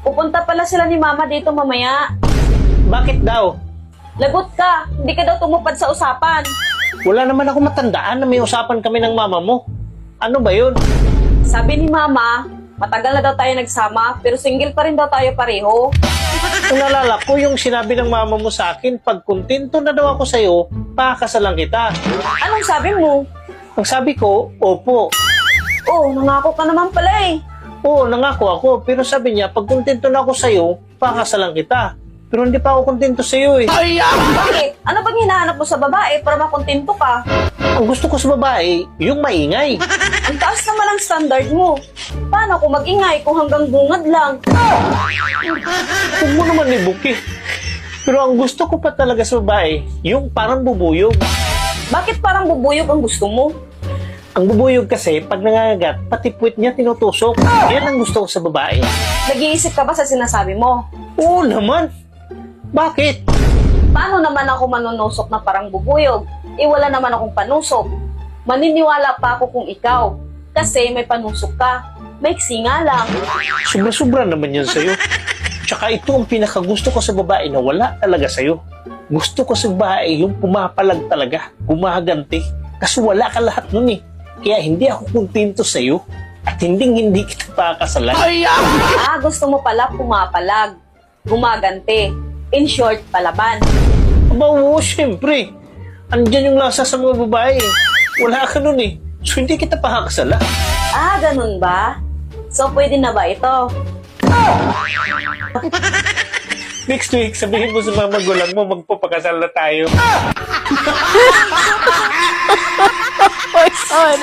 Pupunta pala sila ni Mama dito mamaya. Bakit daw? Lagot ka, hindi ka daw tumupad sa usapan. Wala naman ako matandaan na may usapan kami ng mama mo. Ano ba yun? Sabi ni Mama, matagal na daw tayo nagsama, pero single pa rin daw tayo pareho. Kung nalala ko yung sinabi ng mama mo sa akin, pag kontento na daw ako sa'yo, pakakasalan kita. Anong sabi mo? Ang sabi ko, opo. Oh, nangako ka naman pala eh. Oo, nangako ako. Pero sabi niya, pag kontento na ako sa'yo, pakakasalan kita. Pero hindi pa ako kontento sa'yo eh. Bakit? Ano bang hinahanap mo sa babae para makontento ka? Ang gusto ko sa babae, yung maingay. Ang taas naman ang standard mo. Paano kung mag-ingay kung hanggang bungad lang? Huwag mo naman ibuki. Pero ang gusto ko pa talaga sa babae, yung parang bubuyog. Bakit parang bubuyog ang gusto mo? Ang bubuyog kasi, pag nangangagat, pati puwit niya tinutusok. Yan ang gusto ko sa babae. Nag-iisip ka ba sa sinasabi mo? Oo naman. Bakit? Paano naman ako manunusok na parang bubuyog? Wala naman akong panusok. Maniniwala pa ako kung ikaw. Kasi may panusok ka. Maiksi nga lang. Sobra-sobra naman yan sa'yo. Tsaka ito ang pinakagusto ko sa babae na wala talaga sa'yo. Gusto ko sa babae yung pumapalag talaga, gumaganti. Kasi wala ka lahat nun eh. Kaya hindi ako kontento sa'yo at hindi kita pakakasalan. Gusto mo pala pumapalag. Gumaganti. In short, palaban. Aba, oo, syempre. Andyan yung lasa sa mga babae. Wala ka nun eh. So hindi kita pakakasala. Ganun ba? So, pwede na ba ito? Next week, sabihin mo sa mga magulang mo, magpapakasal na tayo. My son.